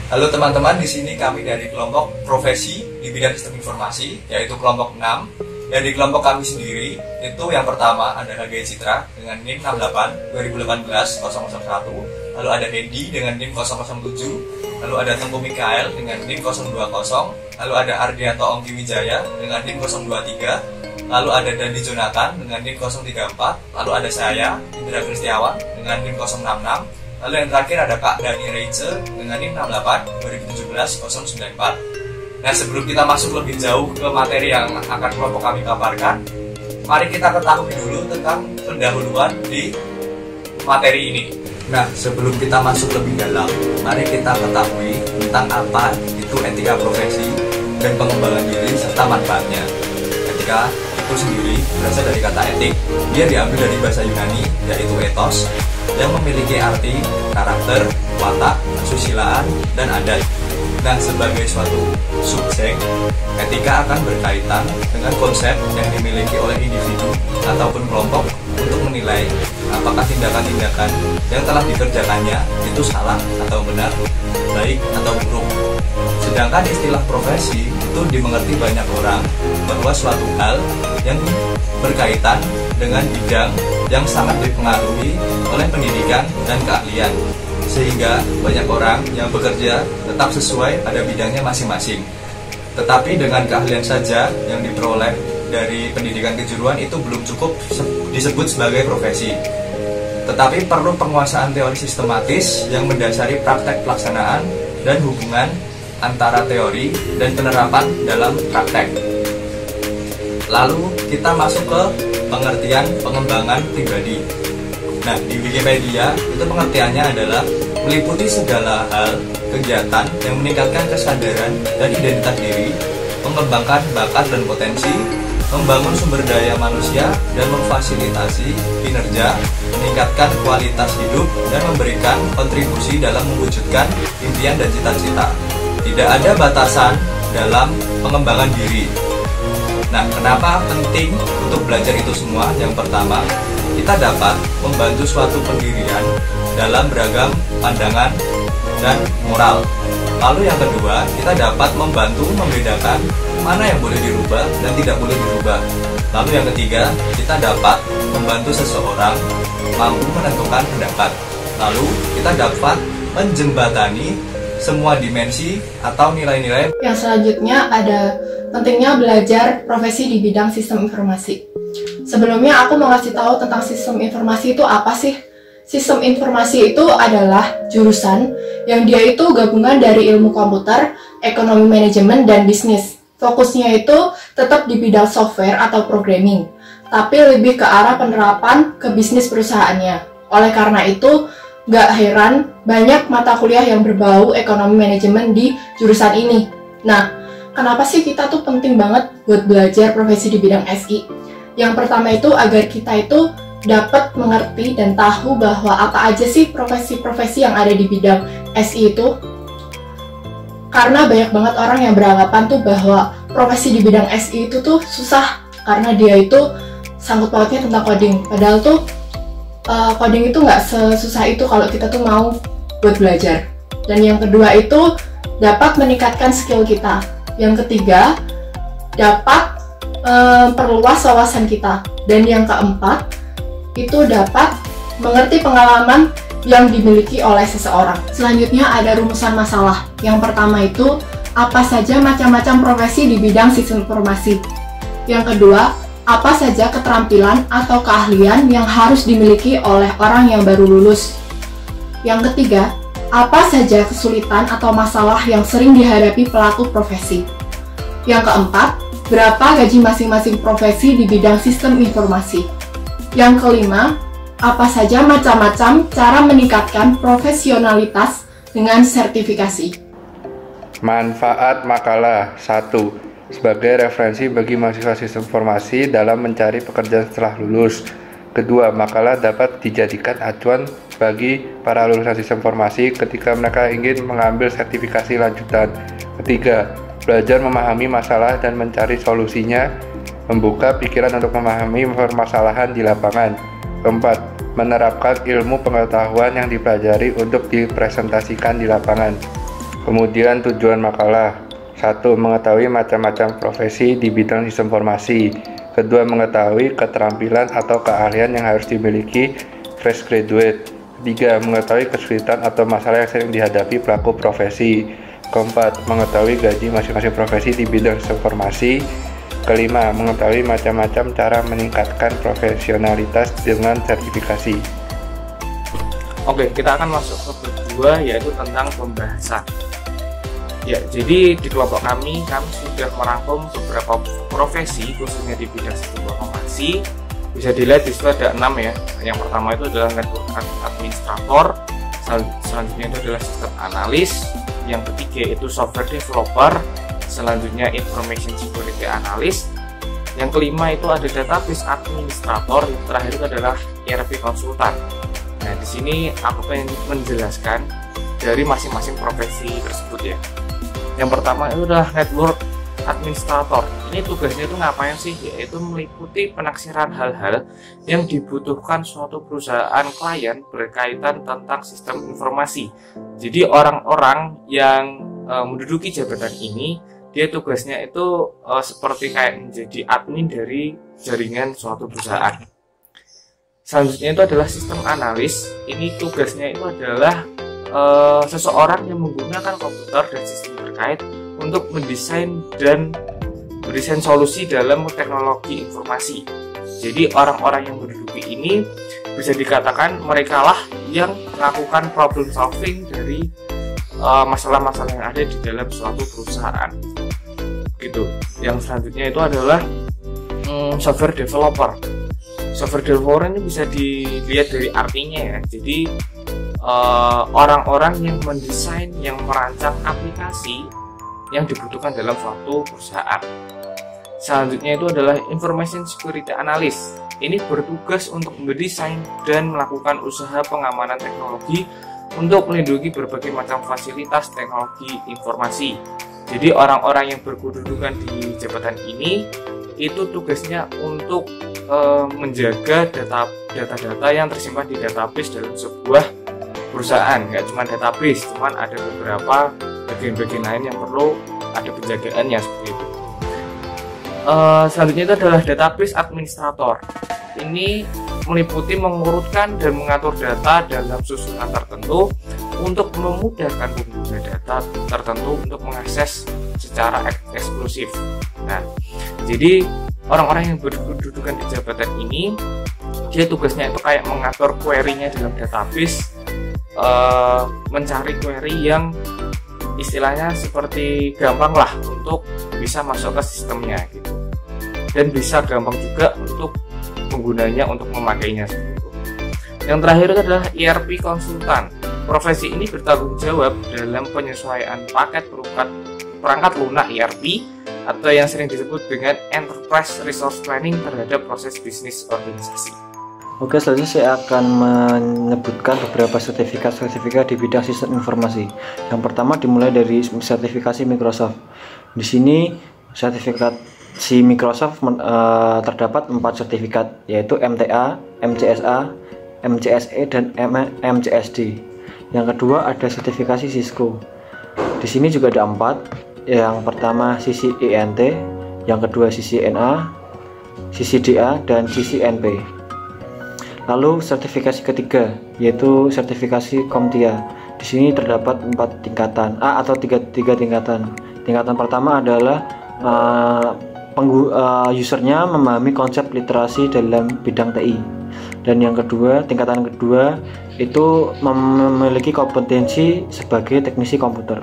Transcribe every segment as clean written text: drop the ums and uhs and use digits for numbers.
Halo teman-teman, di sini kami dari kelompok profesi di bidang sistem informasi, yaitu kelompok 6. Dan di kelompok kami sendiri, itu yang pertama ada HG Citra dengan NIM 68 2018 001, lalu ada Hendy dengan NIM 007, lalu ada Tempo Mikael dengan NIM 020, lalu ada Ardianto Ongki Wijaya dengan NIM 023, lalu ada Dandi Jonathan dengan NIM 034, lalu ada saya, Indra Kristiawan dengan NIM 066, lalu yang terakhir ada Kak Dani Reice dengan NIM 68 2017 094. Nah, sebelum kita masuk lebih jauh ke materi yang akan kelompok kami paparkan, mari kita ketahui dulu tentang pendahuluan di materi ini. Nah, sebelum kita masuk lebih dalam, mari kita ketahui tentang apa itu etika profesi dan pengembangan diri serta manfaatnya. Etika itu sendiri berasal dari kata etik. Dia diambil dari bahasa Yunani, yaitu ethos, yang memiliki arti karakter, watak, kesusilaan, dan adat. Nah, sebagai suatu subjek, etika akan berkaitan dengan konsep yang dimiliki oleh individu ataupun kelompok untuk menilai apakah tindakan-tindakan yang telah dikerjakannya itu salah atau benar, baik atau buruk. Sedangkan istilah profesi itu dimengerti banyak orang bahwa suatu hal yang berkaitan dengan bidang yang sangat dipengaruhi oleh pendidikan dan keahlian, sehingga banyak orang yang bekerja tetap sesuai pada bidangnya masing-masing. Tetapi dengan keahlian saja yang diperoleh dari pendidikan kejuruan itu belum cukup disebut sebagai profesi. Tetapi perlu penguasaan teori sistematis yang mendasari praktek pelaksanaan dan hubungan antara teori dan penerapan dalam praktek. Lalu kita masuk ke pengertian pengembangan pribadi. Nah, di Wikipedia itu pengertiannya adalah meliputi segala hal, kegiatan yang meningkatkan kesadaran dan identitas diri, mengembangkan bakat dan potensi, membangun sumber daya manusia dan memfasilitasi kinerja, meningkatkan kualitas hidup dan memberikan kontribusi dalam mewujudkan impian dan cita-cita. Tidak ada batasan dalam pengembangan diri. Nah, kenapa penting untuk belajar itu semua? Yang pertama, kita dapat membantu suatu pendirian dalam beragam pandangan dan moral. Lalu yang kedua, kita dapat membantu membedakan mana yang boleh dirubah dan tidak boleh dirubah. Lalu yang ketiga, kita dapat membantu seseorang mampu menentukan pendapat. Lalu kita dapat menjembatani semua dimensi atau nilai-nilai. Yang selanjutnya ada pentingnya belajar profesi di bidang sistem informasi. Sebelumnya aku mau ngasih tahu tentang sistem informasi itu apa sih? Sistem informasi itu adalah jurusan yang dia itu gabungan dari ilmu komputer, ekonomi manajemen, dan bisnis. Fokusnya itu tetap di bidang software atau programming, tapi lebih ke arah penerapan ke bisnis perusahaannya. Oleh karena itu, gak heran banyak mata kuliah yang berbau ekonomi manajemen di jurusan ini. Nah, kenapa sih kita tuh penting banget buat belajar profesi di bidang SI? Yang pertama itu agar kita itu dapat mengerti dan tahu bahwa apa aja sih profesi-profesi yang ada di bidang SI itu. Karena banyak banget orang yang beranggapan tuh bahwa profesi di bidang SI itu tuh susah karena dia itu sangkut pautnya tentang coding. Padahal tuh coding itu nggak sesusah itu kalau kita tuh mau buat belajar. Dan yang kedua itu dapat meningkatkan skill kita. Yang ketiga dapat perluas wawasan kita. Dan yang keempat itu dapat mengerti pengalaman yang dimiliki oleh seseorang. Selanjutnya ada rumusan masalah. Yang pertama itu apa saja macam-macam profesi di bidang sistem informasi. Yang kedua, apa saja keterampilan atau keahlian yang harus dimiliki oleh orang yang baru lulus. Yang ketiga, apa saja kesulitan atau masalah yang sering dihadapi pelaku profesi. Yang keempat, berapa gaji masing-masing profesi di bidang sistem informasi. Yang kelima, apa saja macam-macam cara meningkatkan profesionalitas dengan sertifikasi. Manfaat makalah 1. Sebagai referensi bagi mahasiswa sistem informasi dalam mencari pekerjaan setelah lulus. Kedua, makalah dapat dijadikan acuan bagi para lulusan sistem informasi ketika mereka ingin mengambil sertifikasi lanjutan. Ketiga, belajar memahami masalah dan mencari solusinya membuka pikiran untuk memahami permasalahan di lapangan. Keempat, menerapkan ilmu pengetahuan yang dipelajari untuk dipresentasikan di lapangan. Kemudian tujuan makalah. 1. Mengetahui macam-macam profesi di bidang sistem informasi. Kedua, mengetahui keterampilan atau keahlian yang harus dimiliki fresh graduate. 3. Mengetahui kesulitan atau masalah yang sering dihadapi pelaku profesi. Keempat, mengetahui gaji masing-masing profesi di bidang sistem informasi. Kelima, mengetahui macam-macam cara meningkatkan profesionalitas dengan sertifikasi. Oke, kita akan masuk ke kedua, yaitu tentang pembahasan. Ya, jadi di kelompok kami sudah merangkum beberapa profesi khususnya di bidang sistem informasi. Bisa dilihat di situ ada 6 ya. Yang pertama itu adalah network administrator, selanjutnya itu adalah sistem analis, yang ketiga itu software developer, selanjutnya information security analyst, yang kelima itu ada database administrator, yang terakhir itu adalah ERP konsultan. Nah, di sini aku pengen menjelaskan dari masing-masing profesi tersebut ya. Yang pertama itu adalah network administrator. Ini tugasnya itu ngapain sih? Yaitu meliputi penaksiran hal-hal yang dibutuhkan suatu perusahaan klien berkaitan tentang sistem informasi. Jadi orang-orang yang menduduki jabatan ini, dia tugasnya itu seperti kayak menjadi admin dari jaringan suatu perusahaan. Selanjutnya itu adalah sistem analis. Ini tugasnya itu adalah seseorang yang menggunakan komputer dan sistem terkait untuk mendesain solusi dalam teknologi informasi. Jadi orang-orang yang menduduki ini bisa dikatakan mereka lah yang melakukan problem solving dari masalah-masalah yang ada di dalam suatu perusahaan. Gitu. Yang selanjutnya itu adalah software developer. Software developer ini bisa dilihat dari artinya ya. Jadi orang-orang yang mendesain, yang merancang aplikasi yang dibutuhkan dalam suatu perusahaan. Selanjutnya itu adalah information security analyst. Ini bertugas untuk mendesain dan melakukan usaha pengamanan teknologi untuk melindungi berbagai macam fasilitas teknologi informasi. Jadi orang-orang yang berkedudukan di jabatan ini itu tugasnya untuk menjaga data-data yang tersimpan di database dalam sebuah perusahaan. Nggak cuma database, cuman ada beberapa bagian-bagian lain yang perlu ada penjagaannya seperti itu. Selanjutnya itu adalah database administrator. Ini meliputi mengurutkan dan mengatur data dalam susunan tertentu untuk memudahkan pengguna data tertentu untuk mengakses secara eksklusif. Nah, jadi orang-orang yang berkedudukan di jabatan ini, dia tugasnya itu kayak mengatur query-nya dalam database, mencari query yang istilahnya seperti gampang lah untuk bisa masuk ke sistemnya gitu, dan bisa gampang juga untuk penggunanya untuk memakainya seperti itu. Yang terakhir itu adalah ERP konsultan. Profesi ini bertanggung jawab dalam penyesuaian paket perangkat lunak ERP atau yang sering disebut dengan Enterprise Resource Planning terhadap proses bisnis organisasi. Oke, selanjutnya saya akan menyebutkan beberapa sertifikat di bidang sistem informasi. Yang pertama dimulai dari sertifikasi Microsoft. Di sini sertifikasi Microsoft terdapat 4 sertifikat, yaitu MTA, MCSA, MCSE, dan MCSD. Yang kedua ada sertifikasi Cisco. Di sini juga ada 4. Yang pertama CCINT, yang kedua CCNA, CCDA, dan CCNP. Lalu sertifikasi ketiga yaitu sertifikasi CompTIA. Di sini terdapat 4 tingkatan atau tiga tingkatan. Tingkatan pertama adalah usernya memahami konsep literasi dalam bidang TI. Dan yang kedua, tingkatan kedua itu memiliki kompetensi sebagai teknisi komputer.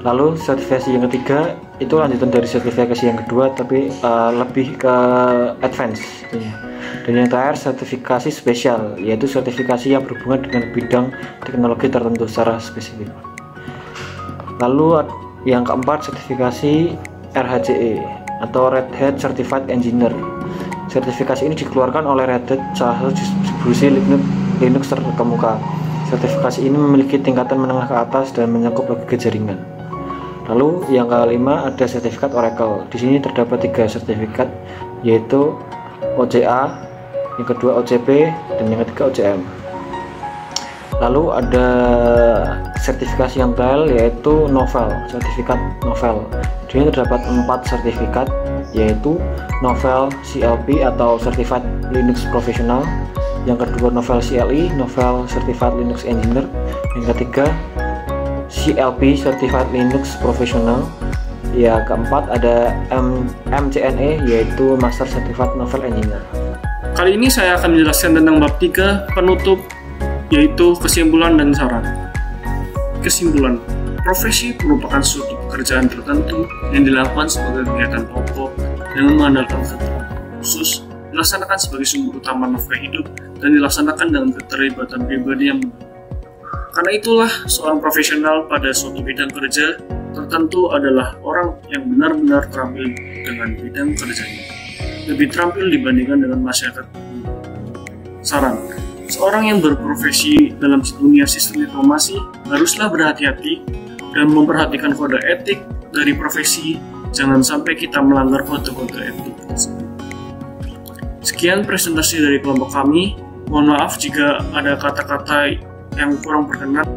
Lalu sertifikasi yang ketiga itu lanjutan dari sertifikasi yang kedua, tapi lebih ke advance. Dan yang terakhir sertifikasi spesial, yaitu sertifikasi yang berhubungan dengan bidang teknologi tertentu secara spesifik. Lalu yang keempat sertifikasi RHCE atau Red Hat Certified Engineer. Sertifikasi ini dikeluarkan oleh Red Hat, salah satu distribusi Linux terkemuka. Sertifikasi ini memiliki tingkatan menengah ke atas dan mencakup logika jaringan. Lalu yang kelima ada sertifikat Oracle. Di sini terdapat 3 sertifikat, yaitu OCA, yang kedua OCP, dan yang ketiga OCM. Lalu ada sertifikasi yang terakhir yaitu Novel, sertifikat Novel. Di sini terdapat 4 sertifikat, yaitu Novel CLP atau Certified Linux Professional, yang kedua Novel CLE, Novel Certified Linux Engineer, yang ketiga CLP Certified Linux Professional, ya keempat ada MCNE yaitu Master Certified Novel Engineer. Kali ini saya akan menjelaskan tentang bab 3 penutup, yaitu kesimpulan dan saran. Kesimpulan, profesi merupakan suatu pekerjaan tertentu yang dilakukan sebagai kegiatan pokok dengan mengandalkan keterampilan khusus, dilaksanakan sebagai sumber utama nafkah hidup, dan dilaksanakan dengan keterlibatan pribadi yang benar. Karena itulah seorang profesional pada suatu bidang kerja tertentu adalah orang yang benar-benar terampil dengan bidang kerjanya, lebih terampil dibandingkan dengan masyarakat. Saran, seorang yang berprofesi dalam dunia sistem informasi haruslah berhati-hati dan memperhatikan kode etik dari profesi. Jangan sampai kita melanggar kode-kode etik tersebut. Sekian presentasi dari kelompok kami. Mohon maaf jika ada kata-kata yang kurang berkenan.